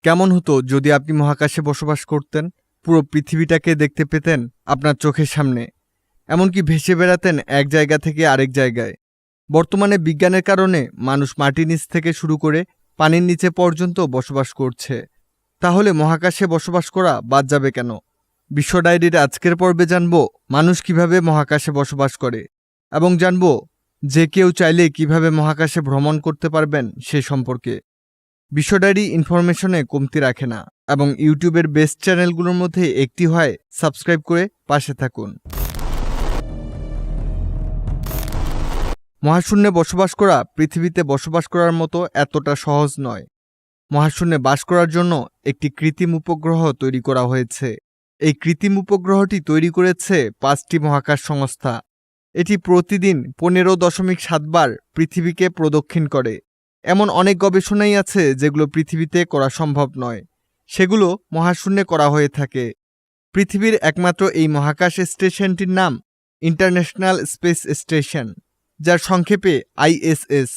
কেমন হতো যদি আপনি মহাকাশে বসবাস করতেন? পুরো পৃথিবীটাকে দেখতে পেতেন আপনার চোখের সামনে, এমনকি ভেসে বেড়াতেন এক জায়গা থেকে আরেক জায়গায়। বর্তমানে বিজ্ঞানের কারণে মানুষ মাটির নিচ থেকে শুরু করে পানির নিচে পর্যন্ত বসবাস করছে। তাহলে মহাকাশে বসবাস করা বাদ যাবে কেন? বিশ্ব ডায়েরির আজকের পর্বে জানব মানুষ কিভাবে মহাকাশে বসবাস করে, এবং জানব যে কেউ চাইলে কিভাবে মহাকাশে ভ্রমণ করতে পারবেন সে সম্পর্কে। বিশ্ব ডায়েরি ইনফরমেশনে কমতি রাখে না, এবং ইউটিউবের বেস্ট চ্যানেলগুলোর মধ্যে একটি হয়। সাবস্ক্রাইব করে পাশে থাকুন। মহাশূন্যে বসবাস করা পৃথিবীতে বসবাস করার মতো এতটা সহজ নয়। মহাশূন্যে বাস করার জন্য একটি কৃত্রিম উপগ্রহ তৈরি করা হয়েছে। এই কৃত্রিম উপগ্রহটি তৈরি করেছে 5টি মহাকাশ সংস্থা। এটি প্রতিদিন 15.7 বার পৃথিবীকে প্রদক্ষিণ করে। এমন অনেক গবেষণাই আছে যেগুলো পৃথিবীতে করা সম্ভব নয়, সেগুলো মহাশূন্যে করা হয়ে থাকে। পৃথিবীর একমাত্র এই মহাকাশ স্টেশনটির নাম ইন্টারন্যাশনাল স্পেস স্টেশন, যার সংক্ষেপে ISS,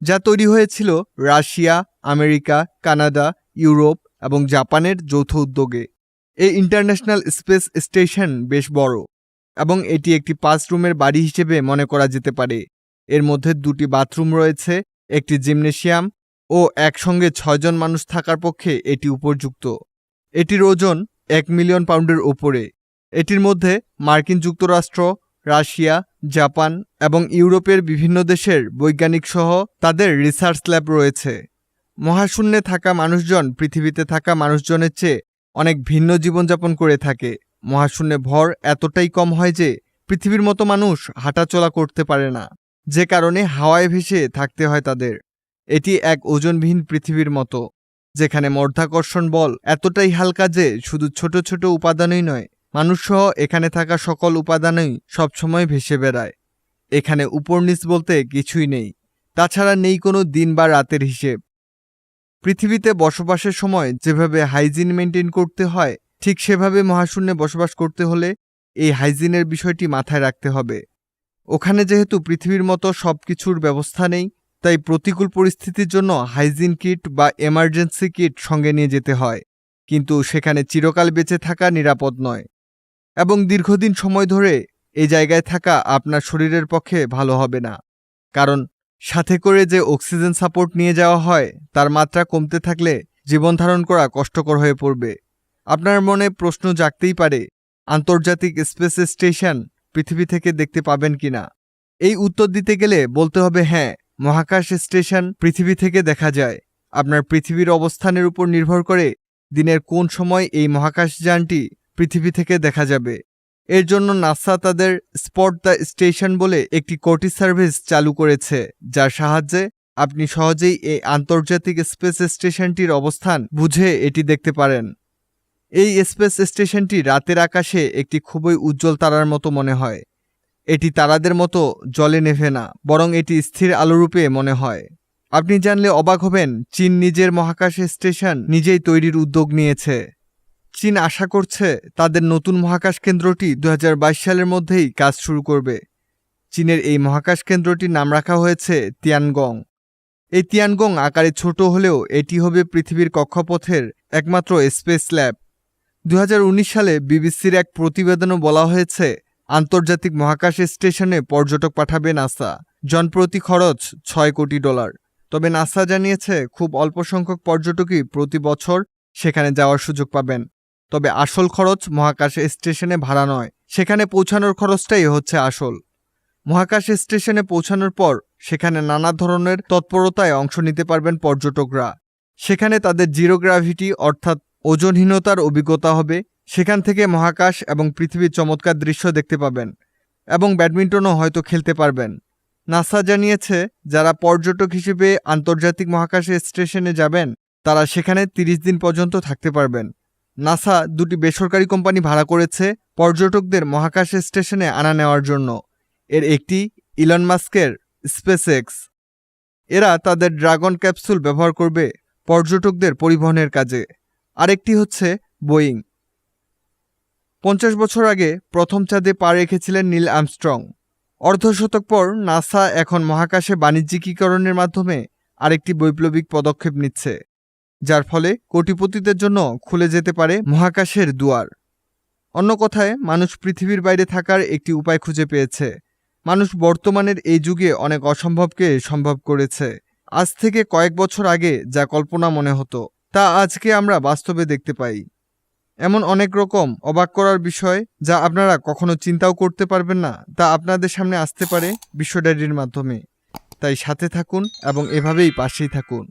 যা তৈরি হয়েছিল রাশিয়া, আমেরিকা, কানাডা, ইউরোপ এবং জাপানের যৌথ উদ্যোগে। এই ইন্টারন্যাশনাল স্পেস স্টেশন বেশ বড়, এবং এটি একটি 5 রুমের বাড়ি হিসেবে মনে করা যেতে পারে। এর মধ্যে 2টি বাথরুম রয়েছে, একটি জিমনেশিয়াম, ও একসঙ্গে 6 জন মানুষ থাকার পক্ষে এটি উপযুক্ত। এটির ওজন 1 মিলিয়ন পাউন্ডের ওপরে। এটির মধ্যে মার্কিন যুক্তরাষ্ট্র, রাশিয়া, জাপান এবং ইউরোপের বিভিন্ন দেশের বৈজ্ঞানিক সহ তাদের রিসার্চ ল্যাব রয়েছে। মহাশূন্যে থাকা মানুষজন পৃথিবীতে থাকা মানুষজনের চেয়ে অনেক ভিন্ন জীবনযাপন করে থাকে। মহাশূন্যে ভর এতটাই কম হয় যে পৃথিবীর মতো মানুষ হাঁটাচলা করতে পারে না, যে কারণে হাওয়ায় ভেসে থাকতে হয় তাদের। এটি এক ওজনবিহীন পৃথিবীর মতো, যেখানে মাধ্যাকর্ষণ বল এতটাই হালকা যে শুধু ছোট ছোট উপাদানই নয়, মানুষসহ এখানে থাকা সকল উপাদানই সবসময় ভেসে বেড়ায়। এখানে উপর নিচ বলতে কিছুই নেই, তাছাড়া নেই কোনো দিন বা রাতের হিসেব। পৃথিবীতে বসবাসের সময় যেভাবে হাইজিন মেনটেন করতে হয়, ঠিক সেভাবে মহাশূন্যে বসবাস করতে হলে এই হাইজিনের বিষয়টি মাথায় রাখতে হবে। ওখানে যেহেতু পৃথিবীর মতো সব কিছুর ব্যবস্থা নেই, তাই প্রতিকূল পরিস্থিতির জন্য হাইজিন কিট বা এমার্জেন্সি কিট সঙ্গে নিয়ে যেতে হয়। কিন্তু সেখানে চিরকাল বেঁচে থাকা নিরাপদ নয়, এবং দীর্ঘদিন সময় ধরে এই জায়গায় থাকা আপনার শরীরের পক্ষে ভালো হবে না। কারণ সাথে করে যে অক্সিজেন সাপোর্ট নিয়ে যাওয়া হয় তার মাত্রা কমতে থাকলে জীবন ধারণ করা কষ্টকর হয়ে পড়বে। আপনার মনে প্রশ্ন জাগতেই পারে, আন্তর্জাতিক স্পেস স্টেশন পৃথিবী থেকে দেখতে পাবেন কিনা? এই উত্তর দিতে গেলে বলতে হবে হ্যাঁ, মহাকাশ স্টেশন পৃথিবী থেকে দেখা যায়। আপনার পৃথিবীর অবস্থানের উপর নির্ভর করে দিনের কোন সময় এই মহাকাশযানটি পৃথিবী থেকে দেখা যাবে। এর জন্য নাসা তাদের স্পট দ্য স্টেশন বলে একটি কোটি সার্ভিস চালু করেছে, যার সাহায্যে আপনি সহজেই এই আন্তর্জাতিক স্পেস স্টেশনটির অবস্থান বুঝে এটি দেখতে পারেন। এই স্পেস স্টেশনটি রাতের আকাশে একটি খুবই উজ্জ্বল তারার মতো মনে হয়। এটি তারাদের মতো জ্বলে নেভে না, বরং এটি স্থির আলোরূপে মনে হয়। আপনি জানলে অবাক হবেন, চীন নিজের মহাকাশ স্টেশন নিজেই তৈরির উদ্যোগ নিয়েছে। চীন আশা করছে তাদের নতুন মহাকাশ কেন্দ্রটি 2022 সালের মধ্যেই কাজ শুরু করবে। চীনের এই মহাকাশ কেন্দ্রটির নাম রাখা হয়েছে তিয়ানগং। এই তিয়ানগং আকারে ছোট হলেও এটি হবে পৃথিবীর কক্ষপথের একমাত্র স্পেস ল্যাব। 2019 সালে বিবিসির এক প্রতিবেদনে বলা হয়েছে, আন্তর্জাতিক মহাকাশ স্টেশনে পর্যটক পাঠাবে নাসা, জনপ্রতি খরচ $6 কোটি। তবে নাসা জানিয়েছে খুব অল্প সংখ্যক পর্যটকই প্রতি বছর সেখানে যাওয়ার সুযোগ পাবেন। তবে আসল খরচ মহাকাশ স্টেশনে ভাড়া নয়, সেখানে পৌঁছানোর খরচটাই হচ্ছে আসল। মহাকাশ স্টেশনে পৌঁছানোর পর সেখানে নানা ধরনের তৎপরতায় অংশ নিতে পারবেন পর্যটকরা। সেখানে তাদের জিরো গ্র্যাভিটি অর্থাৎ ওজনহীনতার অভিজ্ঞতা হবে। সেখান থেকে মহাকাশ এবং পৃথিবীর চমৎকার দৃশ্য দেখতে পাবেন, এবং ব্যাডমিন্টনও হয়তো খেলতে পারবেন। নাসা জানিয়েছে যারা পর্যটক হিসেবে আন্তর্জাতিক মহাকাশ স্টেশনে যাবেন তারা সেখানে 30 দিন পর্যন্ত থাকতে পারবেন। নাসা 2টি বেসরকারি কোম্পানি ভাড়া করেছে পর্যটকদের মহাকাশ স্টেশনে আনা নেওয়ার জন্য। এর একটি ইলন মাস্কের স্পেসএক্স। এরা তাদের ড্রাগন ক্যাপসুল ব্যবহার করবে পর্যটকদের পরিবহনের কাজে। আরেকটি হচ্ছে বোয়িং। 50 বছর আগে প্রথম চাঁদে পা রেখেছিলেন নীল আর্মস্ট্রং। অর্ধশতক পর নাসা এখন মহাকাশে বাণিজ্যিকীকরণের মাধ্যমে আরেকটি বৈপ্লবিক পদক্ষেপ নিচ্ছে। যার ফলে কোটিপতিদের জন্য খুলে যেতে পারে মহাকাশের দুয়ার। অন্য কথায় মানুষ পৃথিবীর বাইরে থাকার একটি উপায় খুঁজে পেয়েছে। মানুষ বর্তমানের এই যুগে অনেক অসম্ভবকে সম্ভব করেছে। আজ থেকে কয়েক বছর আগে যা কল্পনা মনে হতো তা আজকে আমরা বাস্তবে দেখতে পাই। এমন অনেক রকম অবাক করার বিষয় যা আপনারা কখনো চিন্তাও করতে পারবেন না, তা আপনাদের সামনে আসতে পারে বিশ্ব ডায়েরির মাধ্যমে। তাই সাথে থাকুন এবং এভাবেই পাশেই থাকুন।